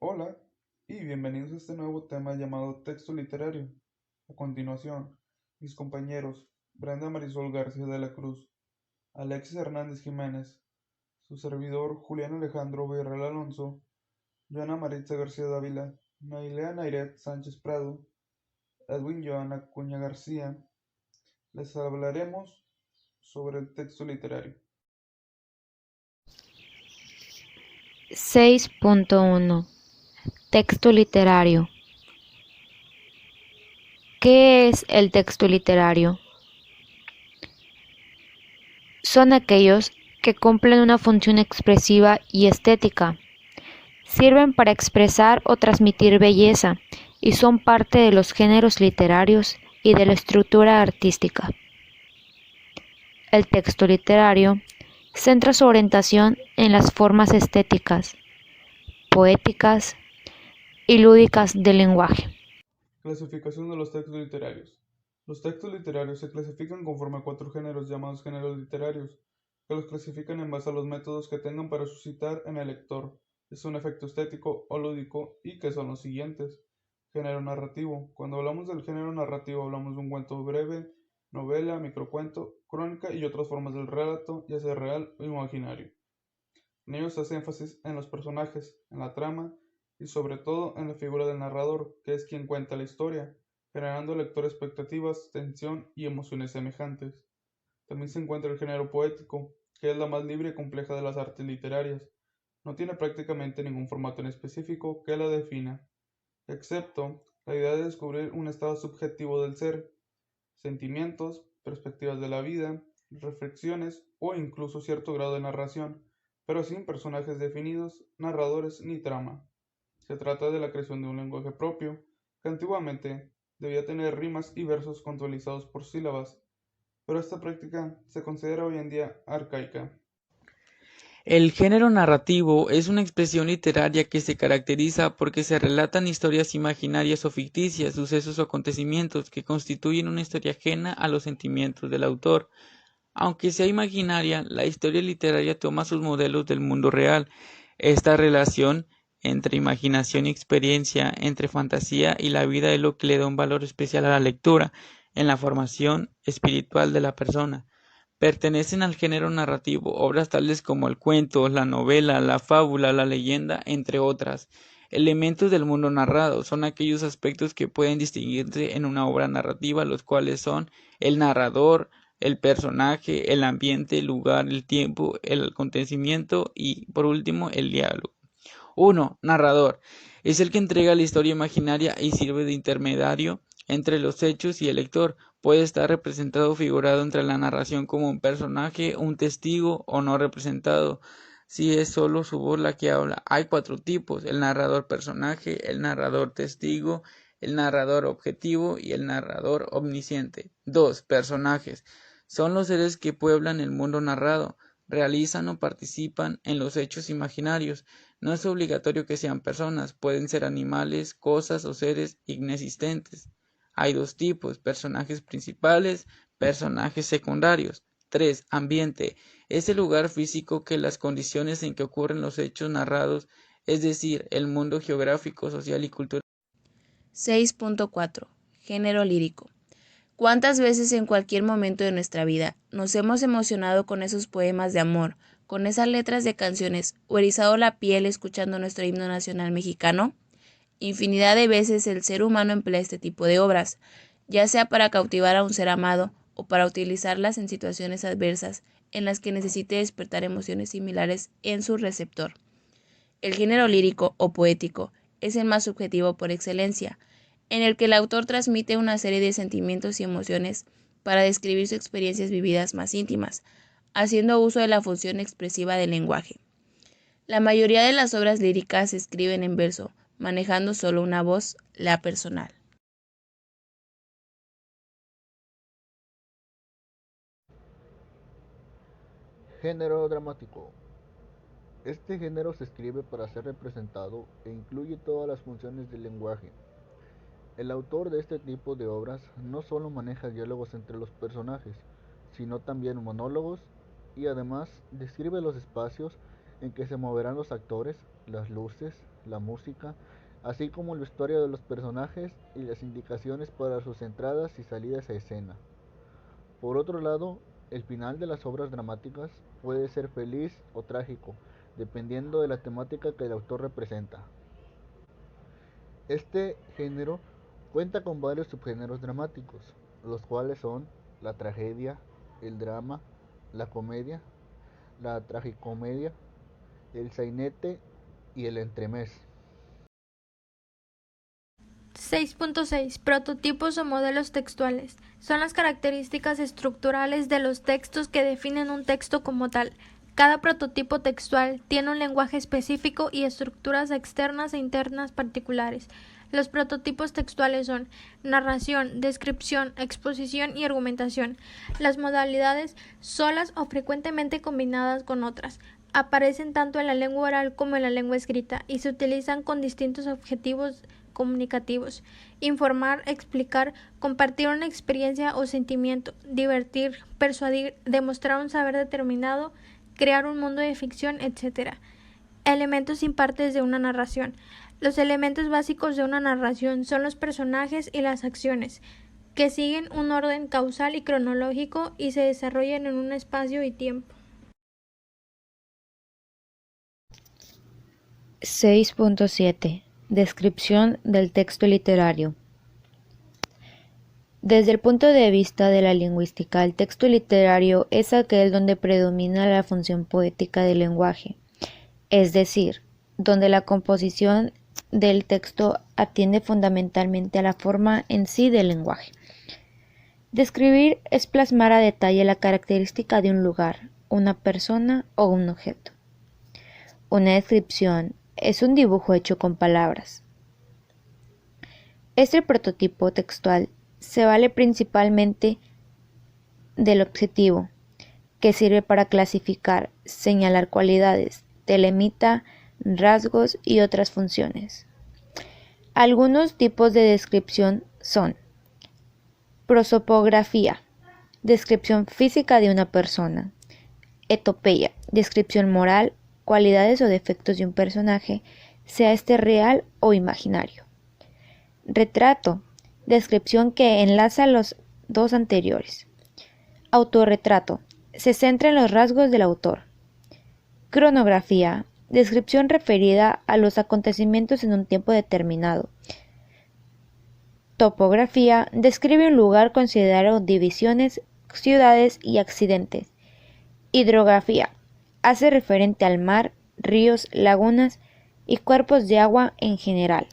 Hola y bienvenidos a este nuevo tema llamado texto literario. A continuación, mis compañeros Brenda Marisol García de la Cruz, Alexis Hernández Jiménez, su servidor Julián Alejandro Villarreal Alonso, Joana Maritza García Dávila, Nailea Nairet Sánchez Prado, Edwin Joana Acuña García, les hablaremos sobre el texto literario. 6.1 Texto literario. ¿Qué es el texto literario? Son aquellos que cumplen una función expresiva y estética, sirven para expresar o transmitir belleza y son parte de los géneros literarios y de la estructura artística. El texto literario centra su orientación en las formas estéticas, poéticas y lúdicas del lenguaje. Clasificación de los textos literarios. Los textos literarios se clasifican conforme a cuatro géneros llamados géneros literarios, que los clasifican en base a los métodos que tengan para suscitar en el lector, es un efecto estético o lúdico, y que son los siguientes. Género narrativo. Cuando hablamos del género narrativo hablamos de un cuento breve, novela, microcuento, crónica y otras formas del relato, ya sea real o imaginario. En ellos se hace énfasis en los personajes, en la trama y sobre todo en la figura del narrador, que es quien cuenta la historia, generando al lector expectativas, tensión y emociones semejantes. También se encuentra el género poético, que es la más libre y compleja de las artes literarias. No tiene prácticamente ningún formato en específico que la defina, excepto la idea de descubrir un estado subjetivo del ser, sentimientos, perspectivas de la vida, reflexiones o incluso cierto grado de narración, pero sin personajes definidos, narradores ni trama. Se trata de la creación de un lenguaje propio, que antiguamente debía tener rimas y versos controlizados por sílabas, pero esta práctica se considera hoy en día arcaica. El género narrativo es una expresión literaria que se caracteriza porque se relatan historias imaginarias o ficticias, sucesos o acontecimientos que constituyen una historia ajena a los sentimientos del autor. Aunque sea imaginaria, la historia literaria toma sus modelos del mundo real. Esta relación entre imaginación y experiencia, entre fantasía y la vida es lo que le da un valor especial a la lectura, en la formación espiritual de la persona. Pertenecen al género narrativo obras tales como el cuento, la novela, la fábula, la leyenda, entre otras. Elementos del mundo narrado son aquellos aspectos que pueden distinguirse en una obra narrativa, los cuales son el narrador, el personaje, el ambiente, el lugar, el tiempo, el acontecimiento y, por último, el diálogo. 1. Narrador. Es el que entrega la historia imaginaria y sirve de intermediario entre los hechos y el lector. Puede estar representado o figurado entre la narración como un personaje, un testigo o no representado, si es solo su voz la que habla. Hay cuatro tipos: el narrador personaje, el narrador testigo, el narrador objetivo y el narrador omnisciente. 2. Personajes. Son los seres que pueblan el mundo narrado, realizan o participan en los hechos imaginarios. No es obligatorio que sean personas, pueden ser animales, cosas o seres inexistentes. Hay dos tipos: personajes principales, personajes secundarios. 3. Ambiente. Es el lugar físico que las condiciones en que ocurren los hechos narrados, es decir, el mundo geográfico, social y cultural. 6.4 Género lírico. ¿Cuántas veces en cualquier momento de nuestra vida nos hemos emocionado con esos poemas de amor, con esas letras de canciones o erizado la piel escuchando nuestro himno nacional mexicano? Infinidad de veces el ser humano emplea este tipo de obras, ya sea para cautivar a un ser amado o para utilizarlas en situaciones adversas en las que necesite despertar emociones similares en su receptor. El género lírico o poético es el más subjetivo por excelencia, en el que el autor transmite una serie de sentimientos y emociones para describir sus experiencias vividas más íntimas, haciendo uso de la función expresiva del lenguaje. La mayoría de las obras líricas se escriben en verso, manejando solo una voz, la personal. Género dramático. Este género se escribe para ser representado e incluye todas las funciones del lenguaje. El autor de este tipo de obras no solo maneja diálogos entre los personajes, sino también monólogos y además describe los espacios en que se moverán los actores, las luces, la música, así como el vestuario de los personajes y las indicaciones para sus entradas y salidas a escena. Por otro lado, el final de las obras dramáticas puede ser feliz o trágico, dependiendo de la temática que el autor representa. Este género cuenta con varios subgéneros dramáticos, los cuales son la tragedia, el drama, la comedia, la tragicomedia, el sainete y el entremés. 6.6. Prototipos o modelos textuales. Son las características estructurales de los textos que definen un texto como tal. Cada prototipo textual tiene un lenguaje específico y estructuras externas e internas particulares. Los prototipos textuales son narración, descripción, exposición y argumentación. Las modalidades, solas o frecuentemente combinadas con otras, aparecen tanto en la lengua oral como en la lengua escrita y se utilizan con distintos objetivos comunicativos: informar, explicar, compartir una experiencia o sentimiento, divertir, persuadir, demostrar un saber determinado, crear un mundo de ficción, etc. Elementos impartes de una narración. Los elementos básicos de una narración son los personajes y las acciones, que siguen un orden causal y cronológico y se desarrollan en un espacio y tiempo. 6.7. Descripción del texto literario. Desde el punto de vista de la lingüística, el texto literario es aquel donde predomina la función poética del lenguaje, es decir, donde la composición del texto atiende fundamentalmente a la forma en sí del lenguaje. Describir es plasmar a detalle la característica de un lugar, una persona o un objeto. Una descripción es un dibujo hecho con palabras. Este prototipo textual se vale principalmente del objetivo, que sirve para clasificar, señalar cualidades, delimita rasgos y otras funciones. Algunos tipos de descripción son: prosopografía, descripción física de una persona; etopeya, descripción moral, cualidades o defectos de un personaje, sea este real o imaginario; retrato, descripción que enlaza los dos anteriores; autorretrato, se centra en los rasgos del autor; cronografía, descripción referida a los acontecimientos en un tiempo determinado; topografía, describe un lugar considerado divisiones, ciudades y accidentes; hidrografía, hace referente al mar, ríos, lagunas y cuerpos de agua en general.